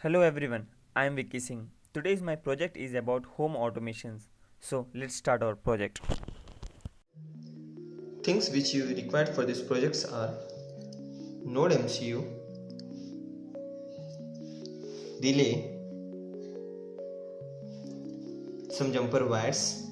Hello everyone, I am Vicky Singh. Today's my project is about home automations. So let's start our project. Things which you required for these projects are Node MCU, relay, some jumper wires,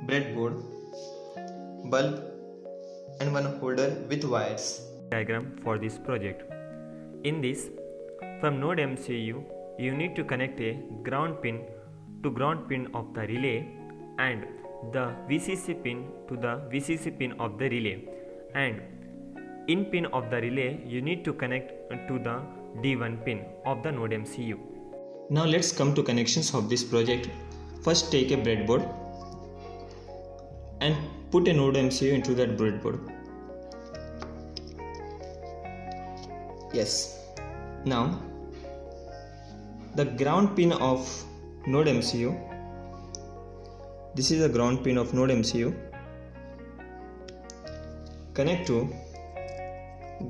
breadboard, bulb and one holder with wires. Diagram for this project. In this, from node MCU, you need to connect a ground pin to ground pin of the relay and the VCC pin to the VCC pin of the relay, and in pin of the relay you need to connect to the D1 pin of the node MCU. Now let's come to connections of this project. First take a breadboard and put a node MCU into that breadboard. Yes. Now the ground pin of node MCU, this is the ground pin of node MCU, connect to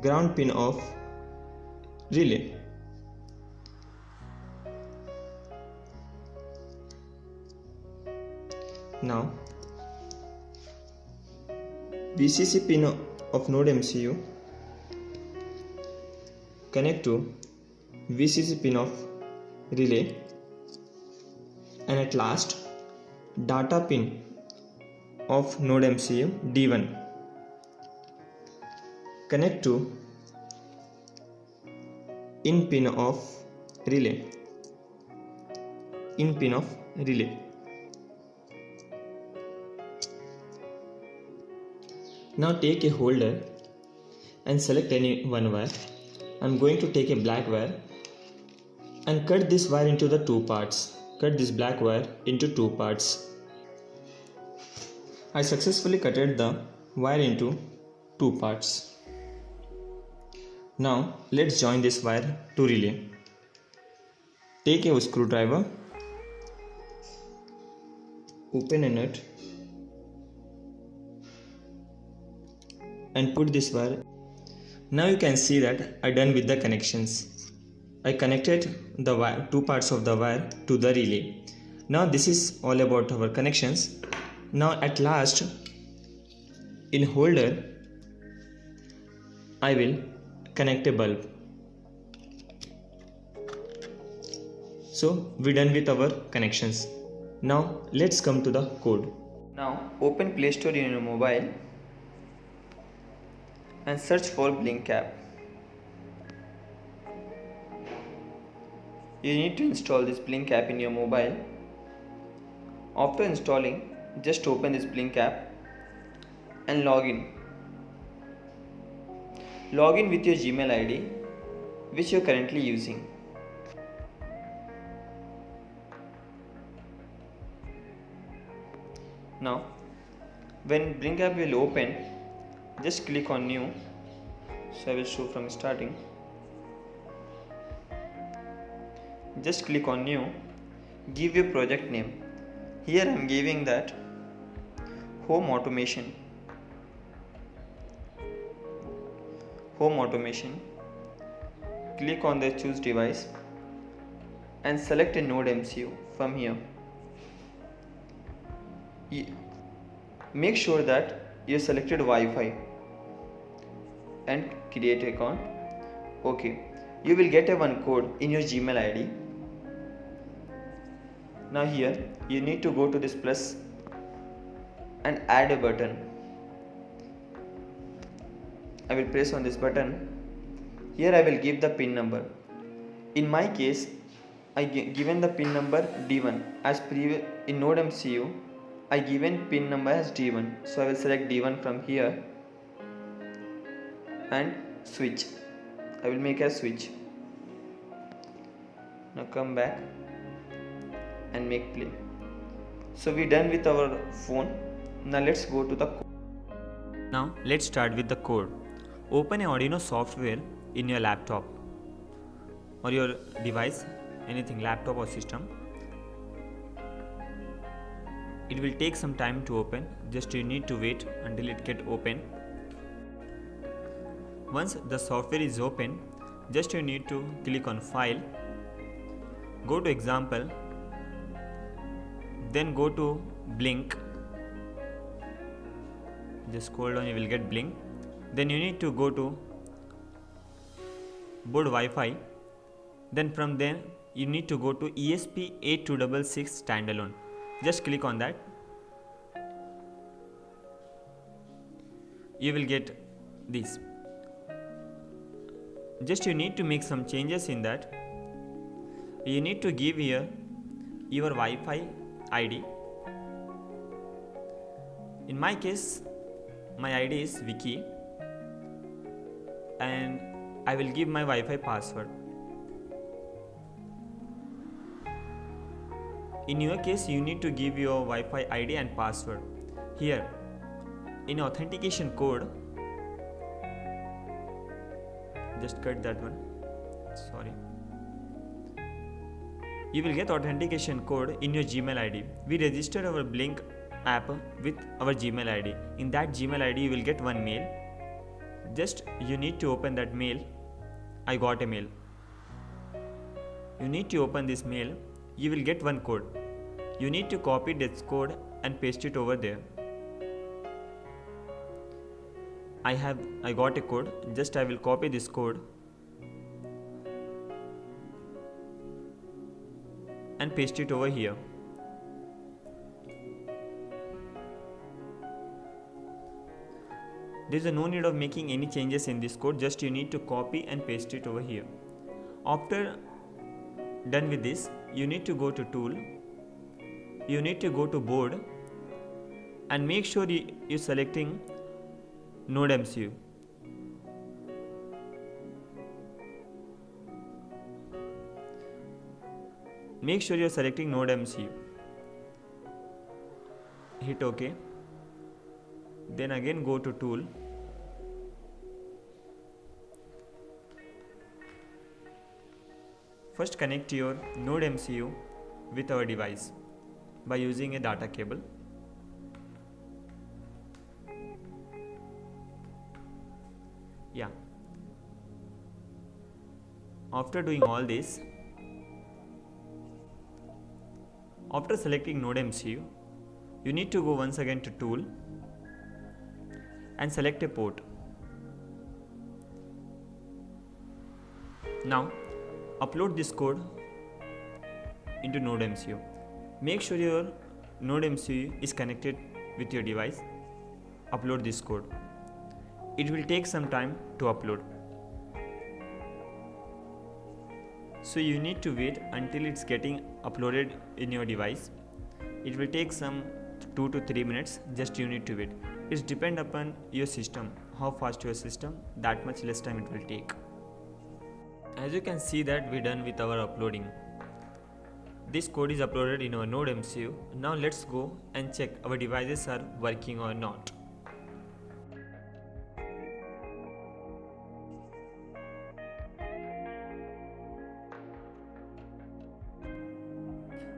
ground pin of relay. Now VCC pin of node MCU connect to VCC pin of relay, and at last data pin of node MCU D1 connect to in pin of relay, in pin of relay. Now take a holder and select any one wire. I am going to take a black wire and cut this wire into the two parts. Cut this black wire into two parts. I successfully cutted the wire into two parts. Now let's join this wire to relay. Take a screwdriver, open a nut and put this wire. Now you can see that I done with the connections. I connected the wire, two parts of the wire to the relay. Now this is all about our connections. Now at last in holder I will connect a bulb. So we done with our connections. Now let's come to the code. Now open Play Store in your mobile and search for Blink app. You need to install this Blink app in your mobile. After installing, just open this Blink app and log in. Log in with your Gmail ID which you are currently using. Now, when Blink app will open, just click on new. So I will show from starting. Just click on new. Give your project name. Here I am giving that home automation. Home automation. Click on the choose device and select a node MCU from here. Make sure that you selected Wi-Fi and create account. Okay, you will get a one code in your Gmail ID. Now here you need to go to this plus and add a button. I will press on this button. Here I will give the pin number. In my case I given the pin number D1 as previous in node MCU. I given pin number as D1, so I will select D1 from here and switch. I will make a switch. Now come back and make play. So we done with our phone. Now let's go to the code. Now let's start with the code. Open a Arduino software in your laptop or your device, anything, laptop or system. It will take some time to open, just you need to wait until it get open. Once the software is open, just you need to click on file go to example, then go to blink. Just scroll down, you will get blink. Then you need to go to board Wi-Fi. Then from there you need to go to ESP8266 standalone. Just click on that. You will get this. Just you need to make some changes in that. You need to give here your Wi-Fi ID. In my case, my ID is Vicky and I will give my Wi-Fi password. In your case, you need to give your Wi-Fi ID and password. Here, in authentication code, just cut that one, sorry. You will get authentication code in your Gmail ID. We registered our Blink app with our Gmail ID. In that Gmail ID, you will get one mail. Just you need to open that mail. I got a mail. You need to open this mail. You will get one code. You need to copy this code and paste it over there. I got a code. Just I will copy this code and paste it over here. There is no need of making any changes in this code, just you need to copy and paste it over here. After done with this, you need to go to tool, you need to go to board and make sure you're selecting Node MCU. Make sure you're selecting Node MCU. Hit OK. Then again go to tool. First connect your Node MCU with our device by using a data cable. Yeah. After doing all this, after selecting Node MCU, you need to go once again to tool and select a port. Now upload this code into Node MCU. Make sure your Node MCU is connected with your device. Upload this code. It will take some time to upload. So you need to wait until it's getting uploaded in your device. It will take some 2 to 3 minutes. Just you need to wait. It's depend upon your system, how fast your system, that much less time it will take. As you can see that we done with our uploading. This code is uploaded in our Node MCU. Now let's go and check our devices are working or not.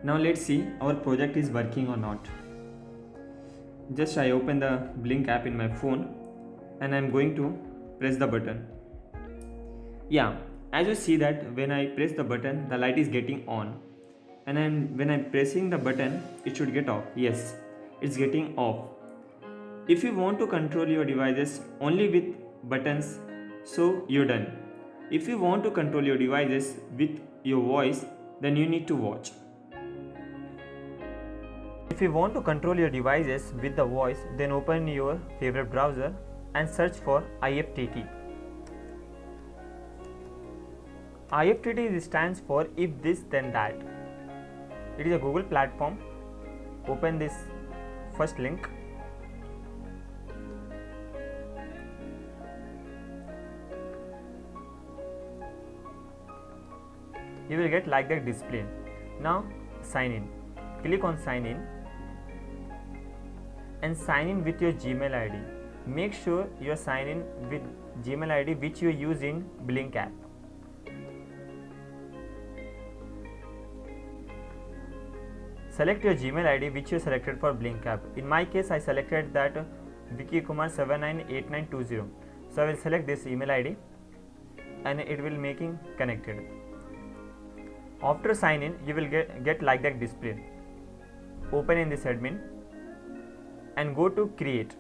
Now let's see our project is working or not. Just I open the Blink app in my phone and I'm going to press the button. Yeah, as you see that when I press the button, the light is getting on. And when I'm pressing the button, it should get off. Yes, it's getting off. If you want to control your devices only with buttons, so you're done. If you want to control your devices with your voice, then you need to watch. If you want to control your devices with the voice, then open your favorite browser and search for IFTT. IFTT stands for if this then that. It is a Google platform. Open this first link. You will get like that display. Now sign in. Click on sign in and sign in with your Gmail ID. Make sure you sign in with Gmail ID which you use in Blink app. Select your Gmail ID which you selected for Blink app. In my case, I selected that vickykumar798920. So I will select this email ID and it will making connected. After sign in, you will get like that display. Open in this admin and go to create.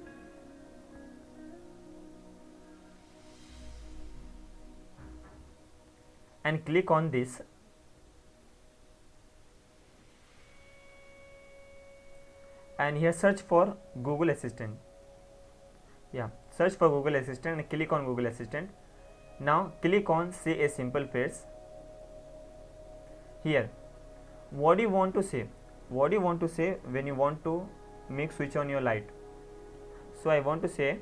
And click on this. And here search for Google Assistant. Search for Google Assistant and click on Google Assistant. Now click on say a simple phrase. Here, what do you want to say? What do you want to say when you want to make switch on your light? So I want to say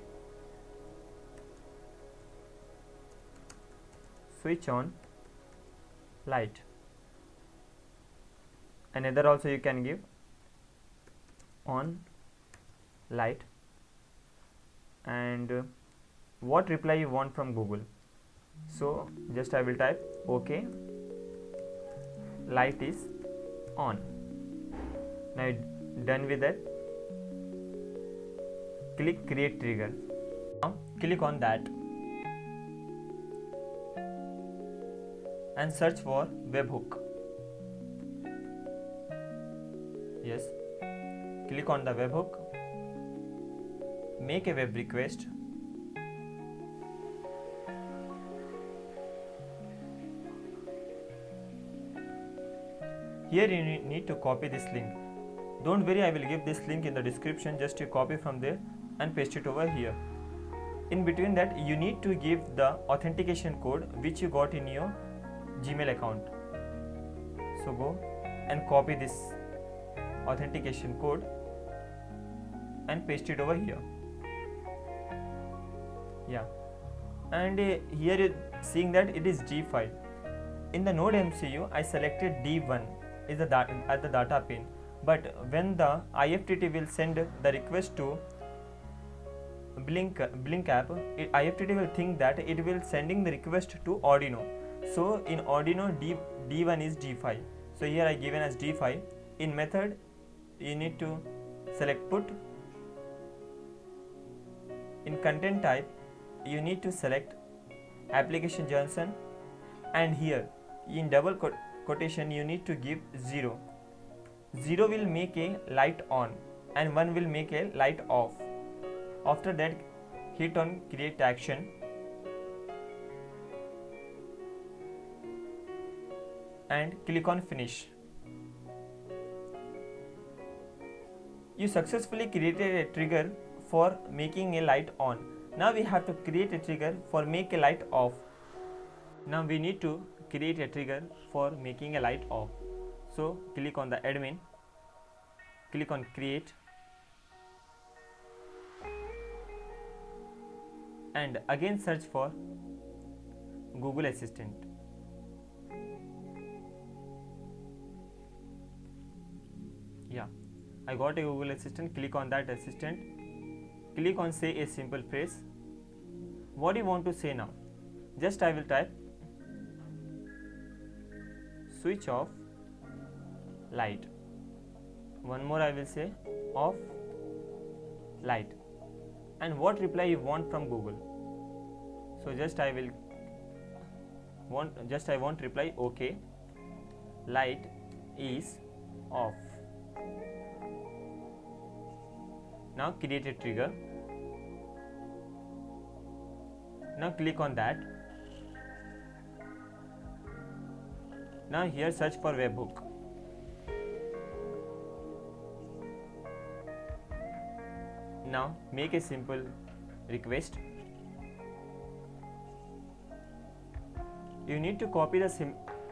switch on light. Another also you can give on light. And what reply you want from Google? So just I will type OK, light is on. Now done with that, click create trigger. Now click on that and search for webhook. Yes, click on the webhook, make a web request. Here you need to copy this link. Don't worry, I will give this link in the description. Just you copy from there and paste it over here. In between that, you need to give the authentication code which you got in your Gmail account. So go and copy this authentication code and paste it over here. And here you seeing that it is D5. In the Node MCU, I selected D1 is the at the data pin, but when the IFTT will send the request to Blink app, IFTT will think that it will sending the request to Arduino. So in Arduino, D1 is D5. So here I given as D5. In method, you need to select put. In content type, you need to select application Johnson, and here in double quotation you need to give 0. 0 will make a light on and 1 will make a light off. After that, hit on create action and click on finish. You successfully created a trigger for making a light on. Now we have to create a trigger for make a light off. Now we need to create a trigger for making a light off. So click on the admin, click on create, and again search for Google Assistant. I got a Google Assistant. Click on that assistant, click on say a simple phrase. What do you want to say now? Just I will type switch off light. One more I will say off light. And what reply you want from Google? So just I want reply OK, light is off. Now create a trigger. Now click on that. Now here search for webhook. Now make a simple request. You need to copy the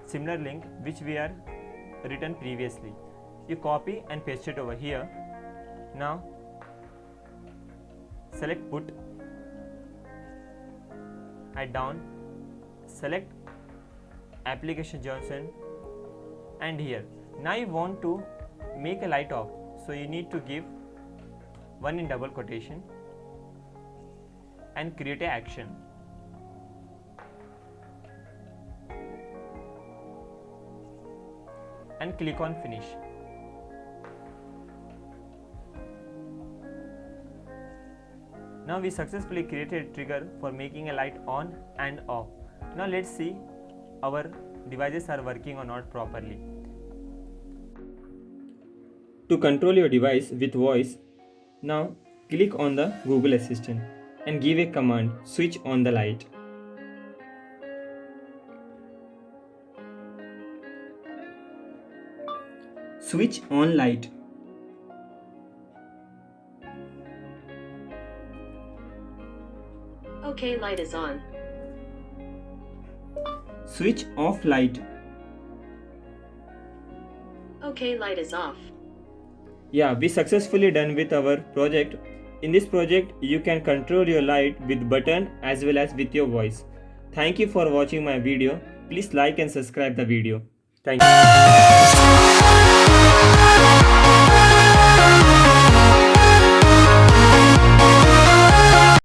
similar link which we are written previously. You copy and paste it over here. Now select put, add down, select application Johnson, and here now you want to make a light off, so you need to give 1 in double quotation and create a action. And click on finish. Now we successfully created a trigger for making a light on and off. Now let's see our devices are working or not properly. To control your device with voice, now click on the Google Assistant and give a command, switch on the light. Switch on light. Okay, light is on. Switch off light. Okay, light is off. Yeah, we successfully done with our project. In this project, you can control your light with button as well as with your voice. Thank you for watching my video. Please like and subscribe the video. Thank you.